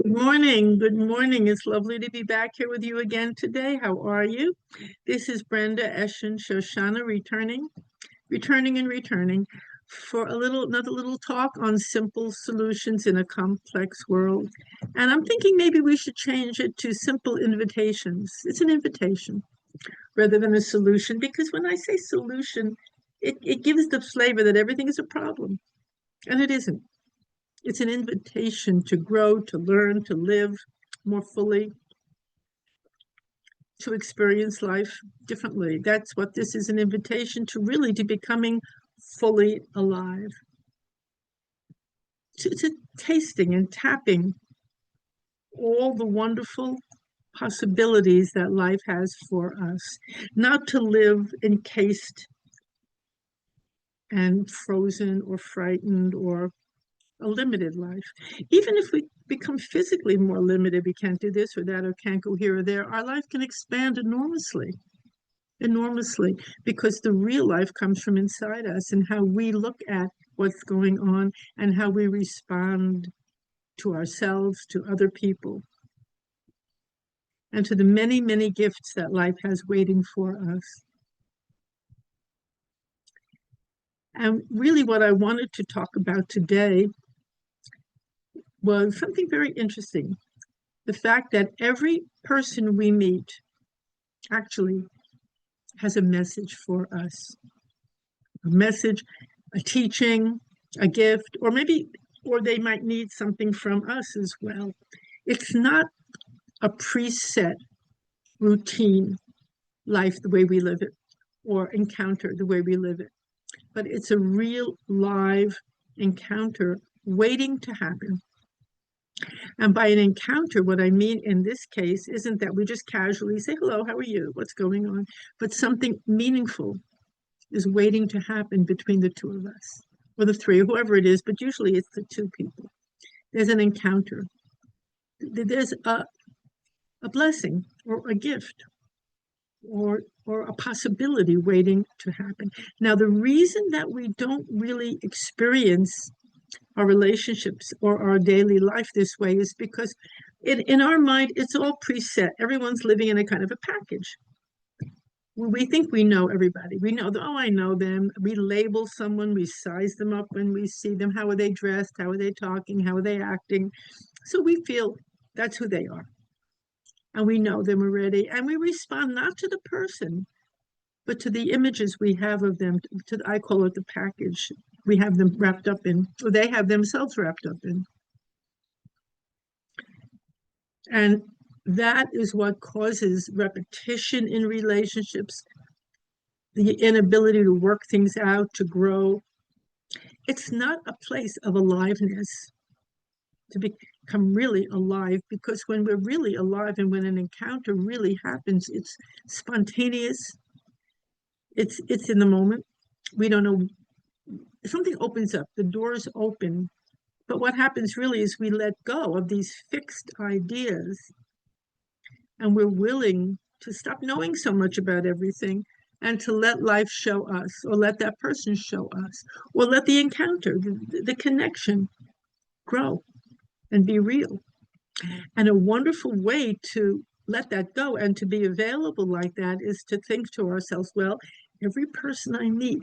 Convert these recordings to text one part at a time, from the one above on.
Good morning. Good morning. It's lovely to be back here with you again today. How are you? This is Brenda Eshin Shoshana returning for another little talk on simple solutions in a complex world. And I'm thinking maybe we should change it to simple invitations. It's an invitation rather than a solution, because when I say solution, it gives the flavor that everything is a problem, and it isn't. It's an invitation to grow, to learn, to live more fully, to experience life differently. That's what this is, an invitation to really to becoming fully alive, to tasting and tapping all the wonderful possibilities that life has for us, not to live encased and frozen or frightened or a limited life. Even if we become physically more limited, we can't do this or that or can't go here or there, our life can expand enormously, because the real life comes from inside us and how we look at what's going on and how we respond to ourselves, to other people, and to the many, many gifts that life has waiting for us. And really, what I wanted to talk about today was something very interesting. The fact that every person we meet actually has a message for us, a message, a teaching, a gift, or they might need something from us as well. It's not a preset routine life the way we live it, or encounter the way we live it, but it's a real live encounter waiting to happen. And by an encounter, what I mean in this case isn't that we just casually say, hello, how are you? What's going on? But something meaningful is waiting to happen between the two of us, or the three, whoever it is, but usually it's the two people. There's an encounter. There's a blessing or a gift or a possibility waiting to happen. Now, the reason that we don't really experience our relationships or our daily life this way is because in our mind, it's all preset. Everyone's living in a kind of a package. We think we know everybody. We know that, oh, I know them. We label someone, we size them up when we see them. How are they dressed? How are they talking? How are they acting? So we feel that's who they are. And we know them already. And we respond not to the person, but to the images we have of them. I call it the package we have them wrapped up in, or they have themselves wrapped up in. And that is what causes repetition in relationships, the inability to work things out, to grow. It's not a place of aliveness, to become really alive, because when we're really alive and when an encounter really happens, it's spontaneous, it's in the moment. We don't know, something opens up, the doors open. But what happens really is we let go of these fixed ideas, and we're willing to stop knowing so much about everything and to let life show us, or let that person show us, or let the encounter, the connection grow and be real. And a wonderful way to let that go and to be available like that is to think to ourselves, well, every person I meet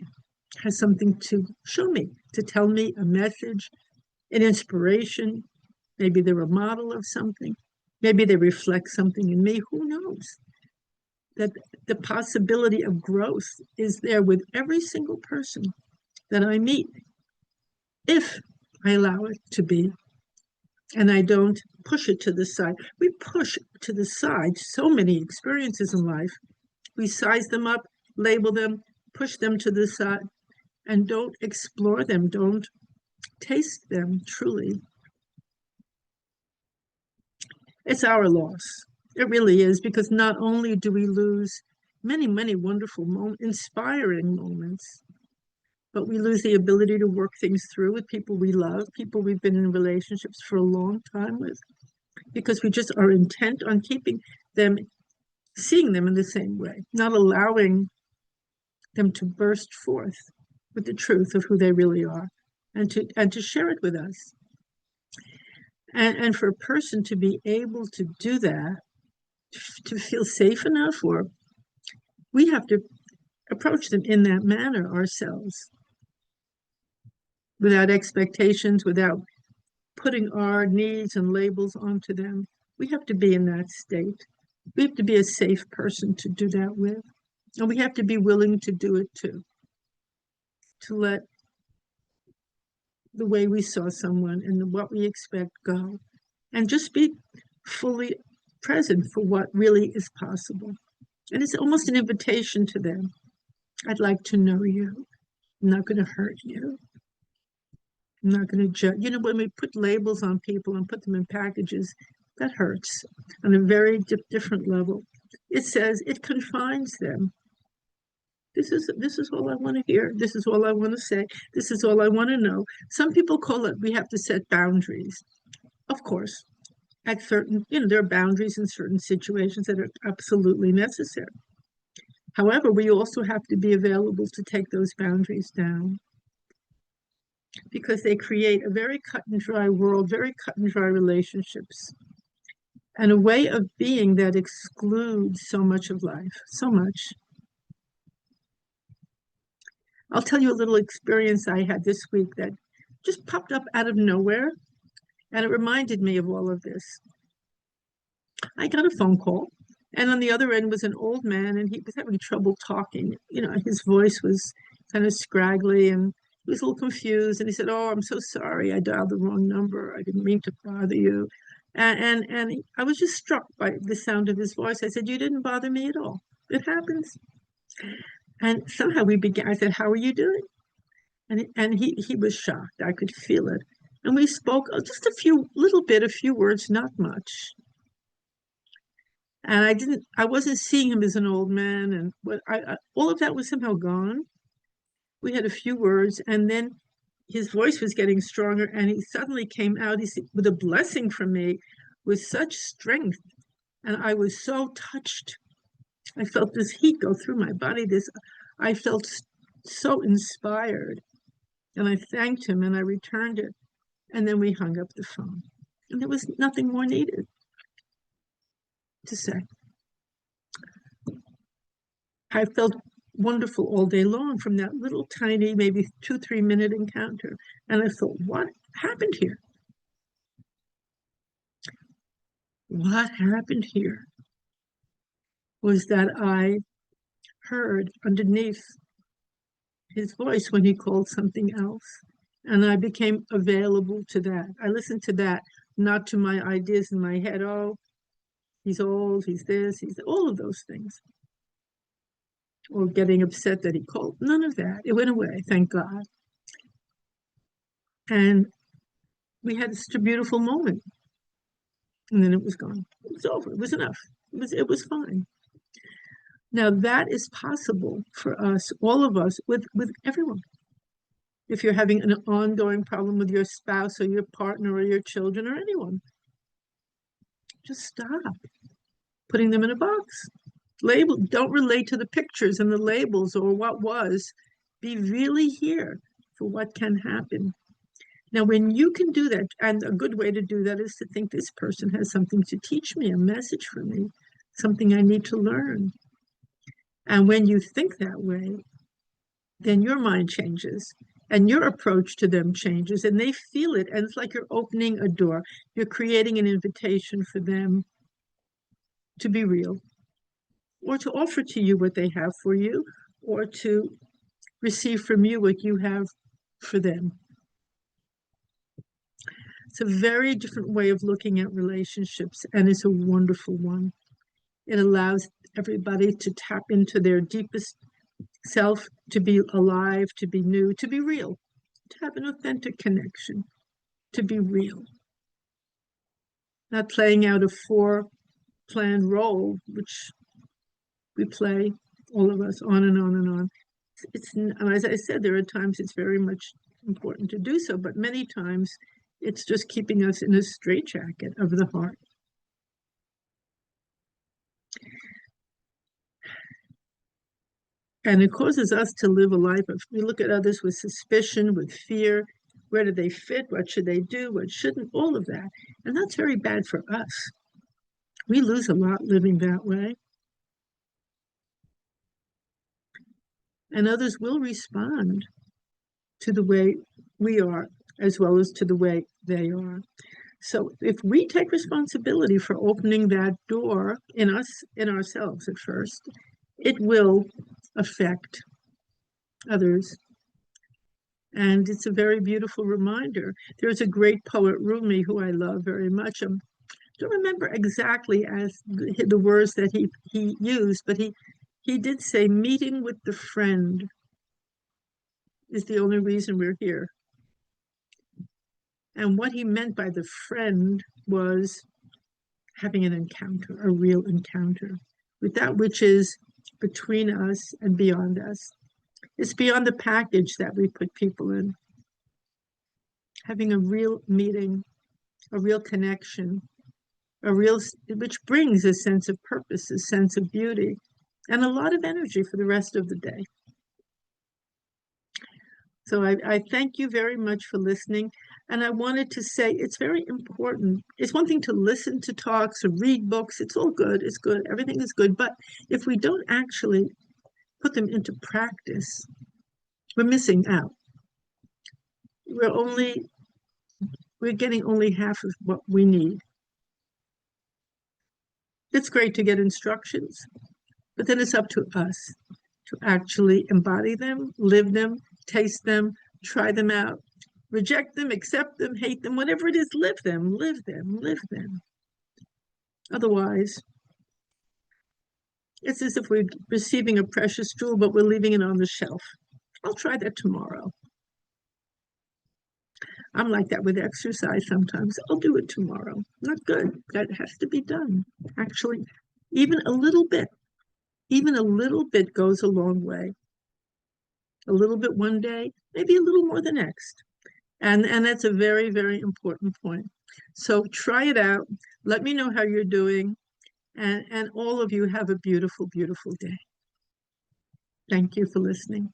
has something to show me, to tell me a message, an inspiration. Maybe they're a model of something. Maybe they reflect something in me. Who knows? That the possibility of growth is there with every single person that I meet, if I allow it to be, and I don't push it to the side. We push to the side so many experiences in life. We size them up, label them, push them to the side, and don't explore them, don't taste them truly. It's our loss. It really is, because not only do we lose many, many wonderful moments, inspiring moments, but we lose the ability to work things through with people we love, people we've been in relationships for a long time with, because we just are intent on keeping them, seeing them in the same way, not allowing them to burst forth with the truth of who they really are, and to share it with us. And for a person to be able to do that, to feel safe enough, or we have to approach them in that manner ourselves, without expectations, without putting our needs and labels onto them. We have to be in that state. We have to be a safe person to do that with. And we have to be willing to do it too, to let the way we saw someone and what we expect go, and just be fully present for what really is possible. And it's almost an invitation to them. I'd like to know you. I'm not going to hurt you. I'm not going to judge. You know, when we put labels on people and put them in packages, that hurts on a very different level. It says it confines them. This is all I want to hear. This is all I want to say. This is all I want to know. Some people call it we have to set boundaries. Of course, at certain, there are boundaries in certain situations that are absolutely necessary. However, we also have to be available to take those boundaries down, because they create a very cut and dry world, very cut and dry relationships, and a way of being that excludes so much of life, so much. I'll tell you a little experience I had this week that just popped up out of nowhere, and it reminded me of all of this. I got a phone call, and on the other end was an old man, and he was having trouble talking. His voice was kind of scraggly, and he was a little confused. And he said, "Oh, I'm so sorry. I dialed the wrong number. I didn't mean to bother you." And I was just struck by the sound of his voice. I said, "You didn't bother me at all. It happens." And somehow we began. I said, "How are you doing?" And he was shocked. I could feel it. And we spoke just a few words, not much. And I wasn't seeing him as an old man, and all of that was somehow gone. We had a few words, and then his voice was getting stronger, and he suddenly came out with a blessing from me with such strength. And I was so touched. I felt this heat go through my body. I felt so inspired. And I thanked him and I returned it. And then we hung up the phone. And there was nothing more needed to say. I felt wonderful all day long from that little tiny, maybe 2, 3 minute encounter. And I thought, what happened here? What happened here was that I heard underneath his voice when he called something else. And I became available to that. I listened to that, not to my ideas in my head. Oh, he's old, he's this, he's all of those things. Or getting upset that he called. None of that. It went away, thank God. And we had such a beautiful moment. And then it was gone. It was over. It was enough. It was fine. Now that is possible for us, all of us, with everyone. If you're having an ongoing problem with your spouse or your partner or your children or anyone, just stop putting them in a box. Label, don't relate to the pictures and the labels or what was. Be really here for what can happen. Now, when you can do that, and a good way to do that is to think this person has something to teach me, a message for me, something I need to learn. And when you think that way, then your mind changes and your approach to them changes and they feel it. And it's like you're opening a door. You're creating an invitation for them to be real, or to offer to you what they have for you, or to receive from you what you have for them. It's a very different way of looking at relationships, and it's a wonderful one. It allows everybody to tap into their deepest self, to be alive, to be new, to be real, to have an authentic connection, to be real. Not playing out a four-planned role, which we play, all of us, on and on and on. And as I said, there are times it's very much important to do so, but many times it's just keeping us in a straitjacket of the heart. And it causes us to live a life of, we look at others with suspicion, with fear, Where do they fit? What should they do? What shouldn't? All of that. And that's very bad for us. We lose a lot living that way. And others will respond to the way we are as well as to the way they are. So if we take responsibility for opening that door in us, in ourselves at first, it will affect others. And it's a very beautiful reminder. There's a great poet, Rumi, who I love very much. I don't remember exactly as the words that he used, but he did say, meeting with the friend is the only reason we're here. And what he meant by the friend was having an encounter, a real encounter with that which is between us and beyond us. It's beyond the package that we put people in. Having a real meeting, a real connection, which brings a sense of purpose, a sense of beauty, and a lot of energy for the rest of the day. So I thank you very much for listening. And I wanted to say it's very important. It's one thing to listen to talks or read books. It's all good. It's good. Everything is good. But if we don't actually put them into practice, we're missing out. We're getting only half of what we need. It's great to get instructions, but then it's up to us to actually embody them, live them, taste them, try them out, reject them, accept them, hate them, whatever it is, live them, live them, live them. Otherwise, it's as if we're receiving a precious jewel, but we're leaving it on the shelf. I'll try that tomorrow. I'm like that with exercise sometimes. I'll do it tomorrow. Not good. That has to be done. Actually, even a little bit goes a long way. A little bit one day, maybe a little more the next. And that's a very, very important point. So try it out. Let me know how you're doing. And all of you have a beautiful, beautiful day. Thank you for listening.